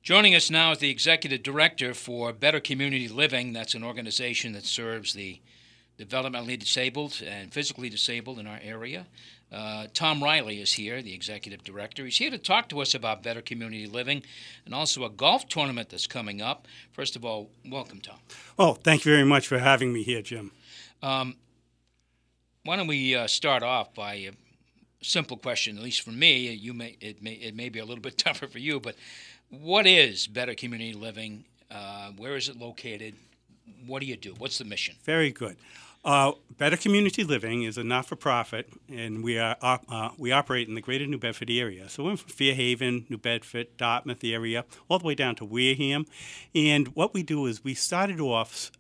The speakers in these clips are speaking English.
Joining us now is the Executive Director for Better Community Living. That's an organization that serves the developmentally disabled and physically disabled in our area. Tom Riley is here, the Executive Director. He's here to talk to us about Better Community Living and also a golf tournament that's coming up. First of all, welcome, Tom. Well, thank you very much for having me here, Jim. Why don't we start off by a simple question, at least for me. It may be a little bit tougher for you, but what is Better Community Living? Where is it located? What do you do? What's the mission? Very good. Better Community Living is a not-for-profit, and we operate in the Greater New Bedford area. So we're from Fairhaven, New Bedford, Dartmouth area, all the way down to Wareham. And what we do is we started off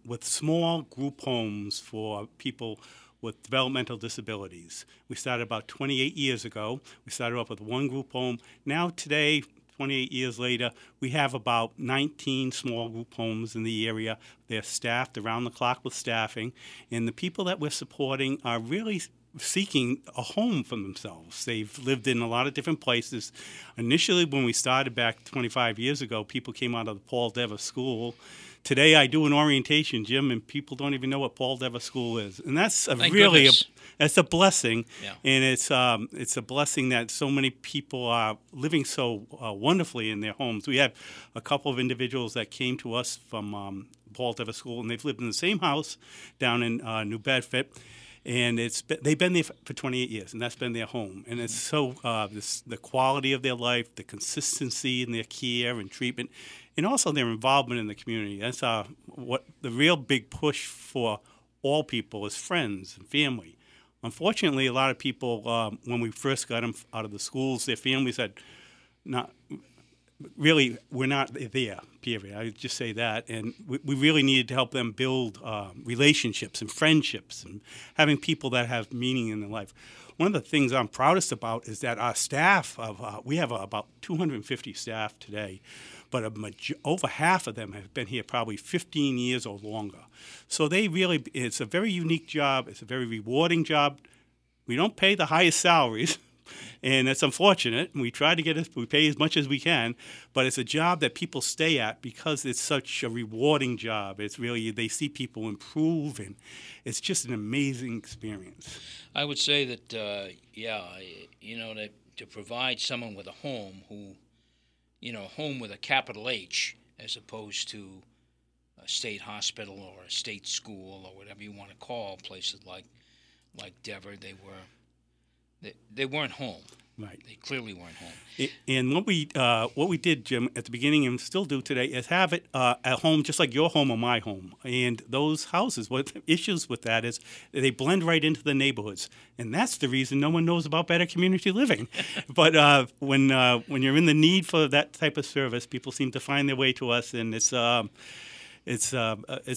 with small group homes for people with developmental disabilities. We started about 28 years ago. We started off with one group home. Now today, 28 years later, we have about 19 small group homes in the area. They're staffed around the clock with staffing, and the people that we're supporting are really seeking a home for themselves. They've lived in a lot of different places. Initially, when we started back 25 years ago, people came out of the Paul Dever School. Today, I do an orientation, Jim, and people don't even know what Paul Dever School is, and that's it's a blessing, yeah. And it's a blessing that so many people are living so wonderfully in their homes. We have a couple of individuals that came to us from Paul Dever School, and they've lived in the same house down in New Bedford. And they've been there for 28 years, and that's been their home. And it's so the quality of their life, the consistency in their care and treatment, and also their involvement in the community. That's what the real big push for all people is friends and family. Unfortunately, a lot of people, when we first got them out of the schools, their families had not really, we're not there, period. I would just say that. And we really needed to help them build relationships and friendships and having people that have meaning in their life. One of the things I'm proudest about is that our staff, we have about 250 staff today, but over half of them have been here probably 15 years or longer. So it's a very unique job. It's a very rewarding job. We don't pay the highest salaries. And it's unfortunate. We try to we pay as much as we can, but it's a job that people stay at because it's such a rewarding job. It's really, they see people improve, and it's just an amazing experience. I would say that, to provide someone with a home home with a capital H, as opposed to a state hospital or a state school or whatever you want to call places like Dever, they weren't home. Right. They clearly weren't home. And what we did, Jim, at the beginning and still do today is have it at home just like your home or my home. And those houses, what the issues with that is they blend right into the neighborhoods. And that's the reason no one knows about Better Community Living. But when you're in the need for that type of service, people seem to find their way to us, and it's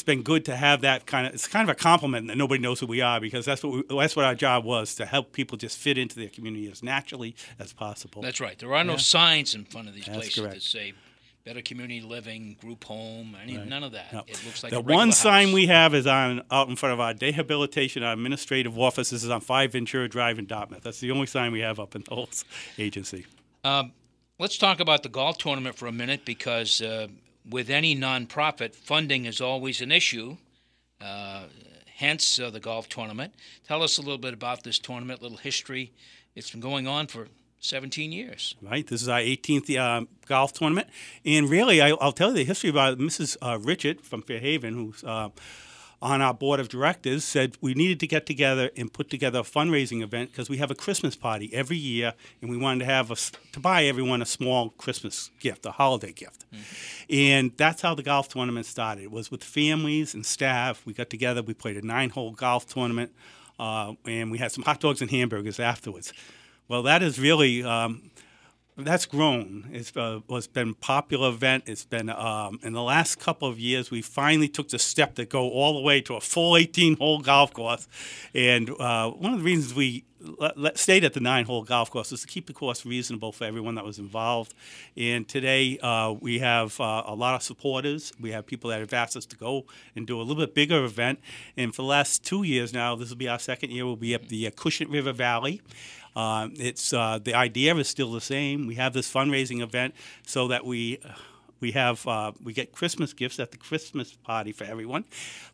been good to have that it's kind of a compliment that nobody knows who we are, because that's what our job was, to help people just fit into their community as naturally as possible. That's right. There are no signs in front of these places correct. that say Better Community Living, group home, none of that. No. It looks like the a regular one house. sign we have is out in front of our rehabilitation, our administrative office. This is on 5 Ventura Drive in Dartmouth. That's the only sign we have up in the whole agency. Let's talk about the golf tournament for a minute, because with any nonprofit, funding is always an issue, hence the golf tournament. Tell us a little bit about this tournament, a little history. It's been going on for 17 years. Right. This is our 18th golf tournament. And really, I'll tell you the history about it. Mrs. Richard from Fairhaven, who's on our board of directors, said we needed to get together and put together a fundraising event, because we have a Christmas party every year, and we wanted to buy everyone a small Christmas gift, a holiday gift. Mm-hmm. And that's how the golf tournament started. It was with families and staff. We got together, we played a 9-hole golf tournament, and we had some hot dogs and hamburgers afterwards. Well, that is really that's grown. It's been a popular event. It's been in the last couple of years, we finally took the step to go all the way to a full 18-hole golf course. And one of the reasons we stayed at the 9-hole golf course was to keep the course reasonable for everyone that was involved. And today we have a lot of supporters. We have people that have asked us to go and do a little bit bigger event. And for the last 2 years now, this will be our second year, we'll be at the Cushing River Valley. It's the idea is still the same. We have this fundraising event so that we get Christmas gifts at the Christmas party for everyone,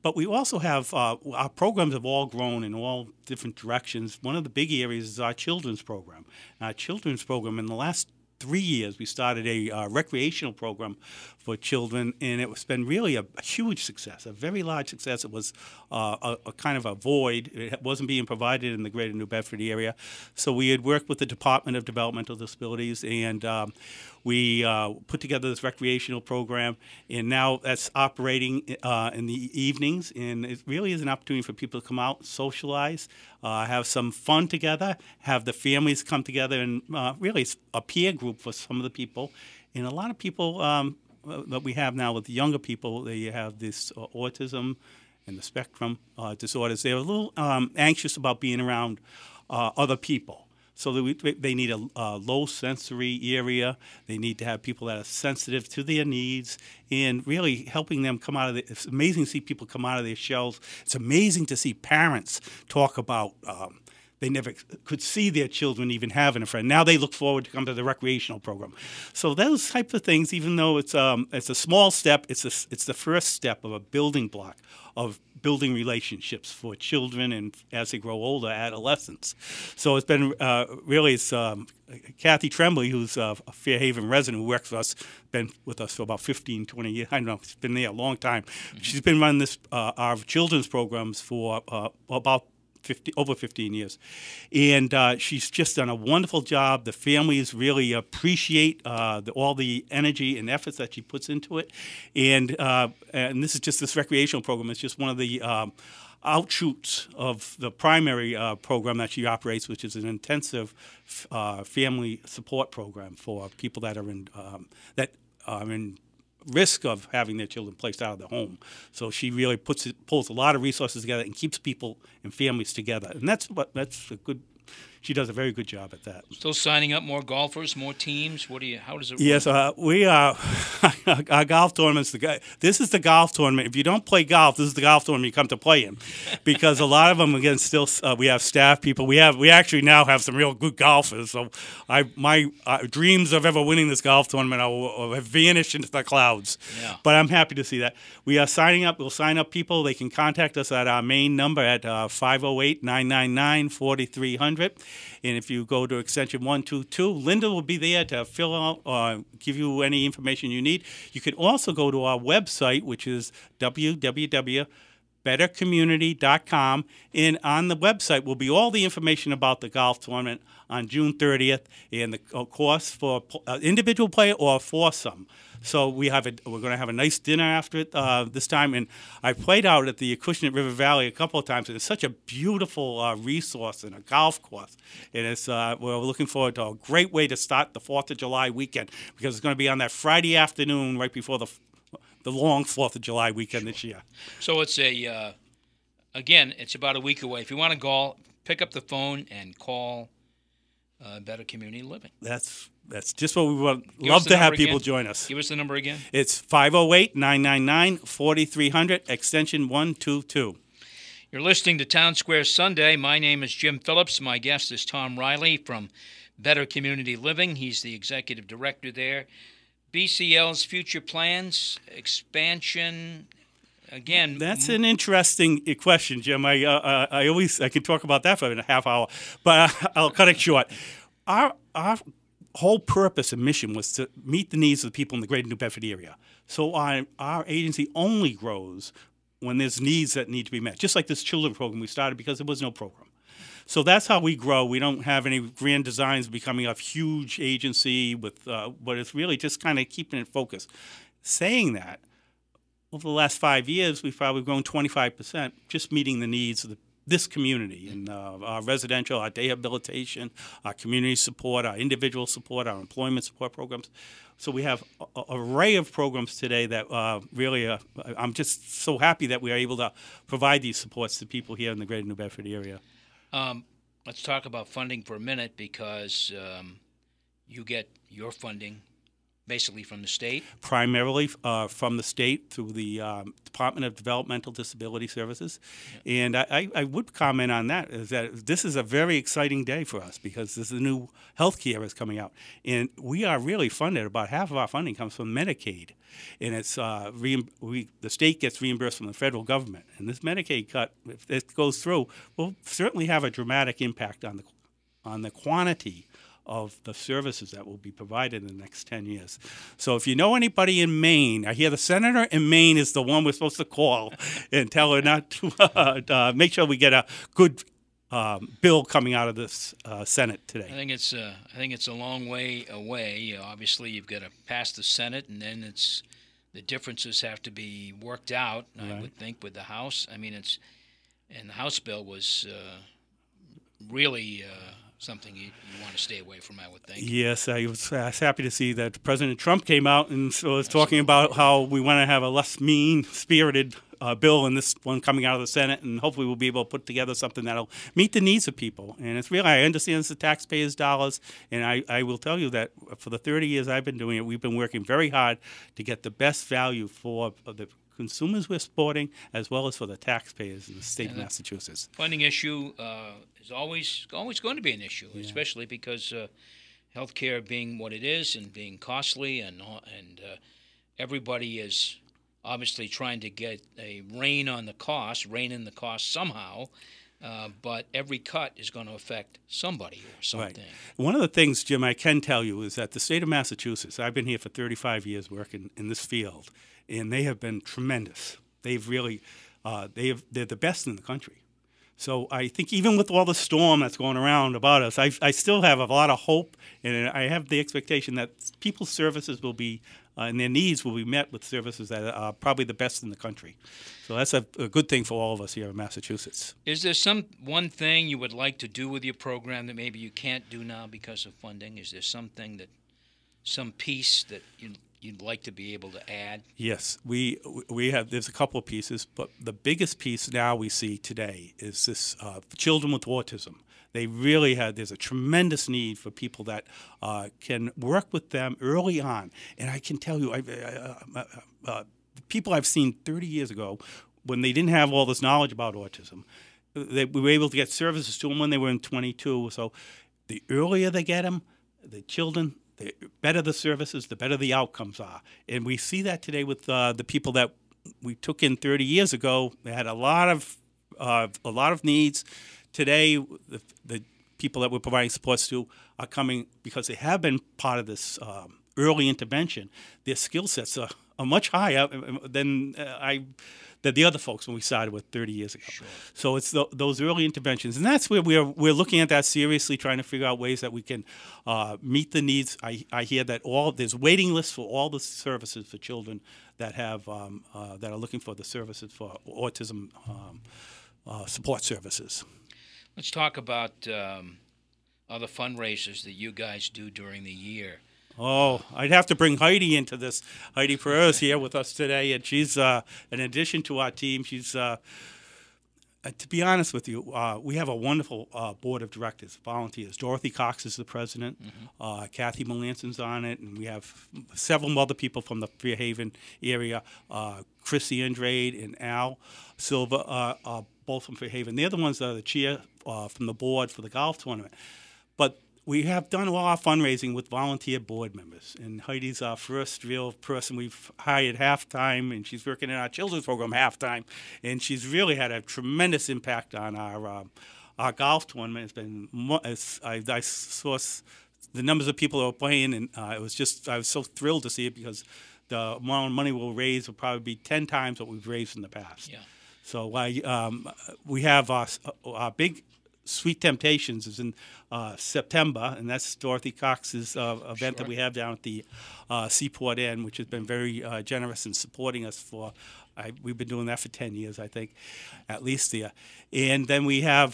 but we also have our programs have all grown in all different directions. One of the big areas is our children's program. Our children's program in the last 3 years, we started a recreational program for children, and it's been really a huge success, a very large success. It was a kind of a void. It wasn't being provided in the Greater New Bedford area. So we had worked with the Department of Developmental Disabilities, and we put together this recreational program, and now that's operating in the evenings, and it really is an opportunity for people to come out, socialize, have some fun together, have the families come together, and really it's a peer group for some of the people. And a lot of people that we have now with the younger people, they have this autism and the spectrum disorders. They're a little anxious about being around other people. So they need a low sensory area. They need to have people that are sensitive to their needs and really helping them come out of it's amazing to see people come out of their shells. It's amazing to see parents talk about they never could see their children even having a friend. Now they look forward to come to the recreational program. So those types of things, even though it's a small step, it's the first step of a building block of building relationships for children and as they grow older, adolescents. So it's been really, it's Kathy Tremblay, who's a Fairhaven resident who works for us, been with us for about 15, 20 years. I don't know, she's been there a long time. Mm-hmm. She's been running this our children's programs for about over 15 years. And she's just done a wonderful job. The families really appreciate all the energy and efforts that she puts into it. And this is just this recreational program. It's just one of the outshoots of the primary program that she operates, which is an intensive family support program for people that are in risk of having their children placed out of the home. So she really pulls a lot of resources together and keeps people and families together. And she does a very good job at that. Still signing up more golfers, more teams? How does it work? Yes, we are. Our golf tournaments. This is the golf tournament. If you don't play golf, this is the golf tournament you come to play in, because a lot of them, again, still we have staff people. We actually now have some real good golfers. So my dreams of ever winning this golf tournament have vanished into the clouds. Yeah. But I'm happy to see that. We are signing up. We'll sign up people. They can contact us at our main number at 508-999-4300. And if you go to extension 122, Linda will be there to fill out or give you any information you need. You can also go to our website, which is www.bettercommunity.com. And on the website will be all the information about the golf tournament on June 30th and the course for individual play or foursome. So we're going to have a nice dinner after it this time. And I played out at the Acushnet River Valley a couple of times, and it's such a beautiful resource and a golf course. And we're looking forward to a great way to start the 4th of July weekend, because it's going to be on that Friday afternoon right before the long 4th of July weekend this year. So it's again, it's about a week away. If you want to call, pick up the phone and call Better Community Living. That's just what we would love to have people join us. Give us the number again. It's 508-999-4300, extension 122. You're listening to Townsquare Sunday. My name is Jim Phillips. My guest is Tom Riley from Better Community Living. He's the executive director there. BCL's future plans, expansion. Again, that's an interesting question, Jim. I can talk about that for a half hour, but I'll cut it short. Our whole purpose and mission was to meet the needs of the people in the Greater New Bedford area. So our agency only grows when there's needs that need to be met. Just like this children program we started because there was no program. So that's how we grow. We don't have any grand designs of becoming a huge agency but it's really just kind of keeping it focused. Saying that, over the last 5 years, we've probably grown 25%, just meeting the needs of this community and our residential, our rehabilitation, our community support, our individual support, our employment support programs. So we have an array of programs today that really, I'm just so happy that we are able to provide these supports to people here in the Greater New Bedford area. Let's talk about funding for a minute, because you get your funding basically from the state? Primarily from the state through the Department of Developmental Disability Services. Yeah. And I would comment on that, is that this is a very exciting day for us because this is new health care is coming out. And we are really funded. About half of our funding comes from Medicaid. And it's the state gets reimbursed from the federal government. And this Medicaid cut, if it goes through, will certainly have a dramatic impact on the quantity of the services that will be provided in the next 10 years. So if you know anybody in Maine, I hear the senator in Maine is the one we're supposed to call and tell her not to make sure we get a good bill coming out of this Senate today. I think it's a long way away. Obviously, you've got to pass the Senate, and then the differences have to be worked out. Right. I would think with the House. I mean, and the House bill was really something you want to stay away from, I would think. Yes, I was happy to see that President Trump came out and was talking about how we want to have a less mean-spirited bill in this one coming out of the Senate, and hopefully we'll be able to put together something that'll meet the needs of people. And it's really, I understand it's the taxpayers' dollars, and I will tell you that for the 30 years I've been doing it, we've been working very hard to get the best value for the consumers we're supporting, as well as for the taxpayers in the state of Massachusetts. Funding issue is always going to be an issue, especially because healthcare being what it is and being costly, and everybody is obviously trying to get a rein in the cost somehow. But every cut is going to affect somebody or something. Right. One of the things, Jim, I can tell you is that the state of Massachusetts, I've been here for 35 years working in this field, and they have been tremendous. They've really, they're the best in the country. So I think even with all the storm that's going around about us, I still have a lot of hope, and I have the expectation that people's services will be, and their needs will be met with services that are probably the best in the country. So that's a good thing for all of us here in Massachusetts. Is there one thing you would like to do with your program that maybe you can't do now because of funding? Is there some piece that you'd like to be able to add? Yes, we have. There's a couple of pieces, but the biggest piece now we see today is this children with autism. They really there's a tremendous need for people that can work with them early on. And I can tell you, people I've seen 30 years ago, when they didn't have all this knowledge about autism, we were able to get services to them when they were in 22. So the earlier they get them, the children, the better the services, the better the outcomes are. And we see that today with the people that we took in 30 years ago. They had a lot of needs. Today, the people that we're providing supports to are coming because they have been part of this early intervention. Their skill sets are much higher than the other folks when we started with 30 years ago. Sure. So it's those early interventions, and that's where we're looking at that seriously, trying to figure out ways that we can meet the needs. I hear that there's waiting lists for all the services for children that have that are looking for the services for autism support services. Let's talk about other fundraisers that you guys do during the year. Oh, I'd have to bring Heidi into this. Heidi Perez here with us today, and she's, in addition to our team, she's, to be honest with you, we have a wonderful board of directors, volunteers. Dorothy Cox is the president. Mm-hmm. Kathy Melanson's on it, and we have several other people from the Fairhaven area. Chrissy Andrade and Al Silva, both from Fairhaven. They're the ones that are the chair from the board for the golf tournament. But we have done a lot of fundraising with volunteer board members, and Heidi's our first real person we've hired half-time, and she's working in our children's program half-time, and she's really had a tremendous impact on our golf tournament. It's been I saw the numbers of people who are playing, and I was so thrilled to see it because the amount of money we'll raise will probably be 10 times what we've raised in the past. Yeah. So we have our big Sweet Temptations is in September, and that's Dorothy Cox's event that we have down at the Seaport Inn, which has been very generous in supporting us for. We've been doing that for 10 years, I think, at least there. And then we have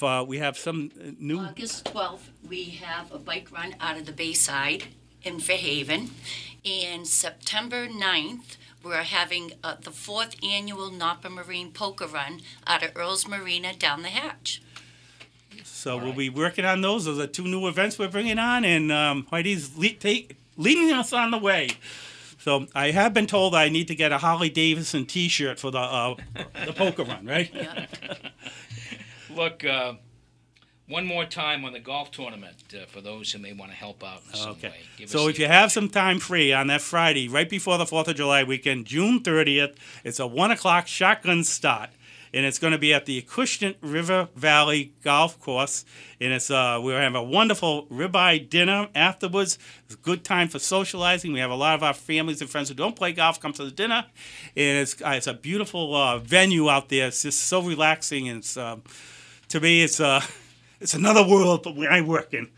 some new. August 12th, we have a bike run out of the Bayside in Fairhaven, and September 9th, we're having the 4th annual Napa Marine Poker Run out of Earl's Marina down the hatch. So we'll be working on those. Those are 2 new events we're bringing on, and Heidi's leading us on the way. So I have been told I need to get a Harley Davidson T-shirt for the poker run, right? Yeah. Look, one more time on the golf tournament for those who may want to help out in some way. So if you have some time free on that Friday, right before the 4th of July weekend, June 30th, it's a 1 o'clock shotgun start. And it's going to be at the Acushnet River Valley Golf Course. And it's we're going to have a wonderful ribeye dinner afterwards. It's a good time for socializing. We have a lot of our families and friends who don't play golf come to the dinner. And it's a beautiful venue out there. It's just so relaxing. And it's, to me, it's another world where I work in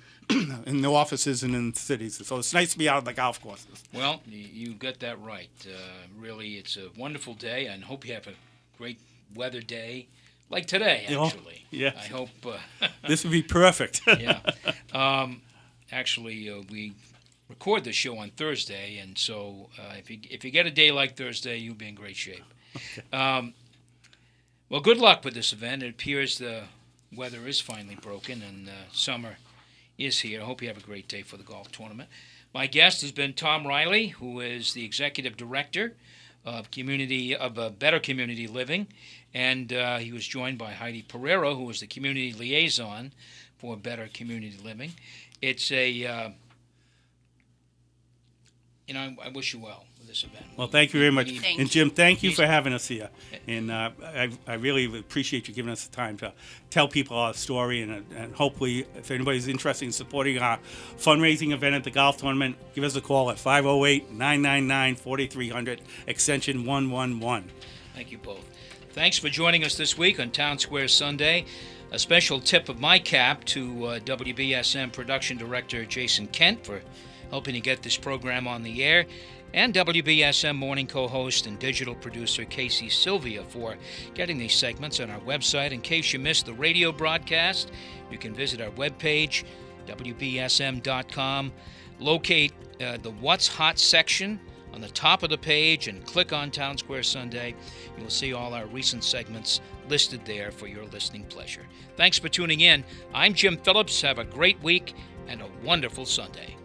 the offices and in the cities. So it's nice to be out on the golf courses. Well, you got that right. Really, it's a wonderful day, and hope you have a great weather day like today, actually. Yeah. I hope. This would be perfect. Yeah. Actually, we record the show on Thursday, and so if you get a day like Thursday, you'll be in great shape. Okay. Well, good luck with this event. It appears the weather is finally broken, and summer is here. I hope you have a great day for the golf tournament. My guest has been Tom Riley, who is the Executive Director of Better Community Living, and he was joined by Heidi Pereira, who is the Community Liaison for Better Community Living. It's I wish you well with this event. Well, thank you very much. And Jim, thank you for having us here. And I really appreciate you giving us the time to tell people our story. And hopefully, if anybody's interested in supporting our fundraising event at the golf tournament, give us a call at 508-999-4300, extension 111. Thank you both. Thanks for joining us this week on Townsquare Sunday. A special tip of my cap to WBSM Production Director Jason Kent for helping to get this program on the air, and WBSM morning co-host and digital producer Casey Sylvia for getting these segments on our website. In case you missed the radio broadcast, you can visit our webpage, WBSM.com, locate the What's Hot section on the top of the page and click on Townsquare Sunday. You will see all our recent segments listed there for your listening pleasure. Thanks for tuning in. I'm Jim Phillips. Have a great week and a wonderful Sunday.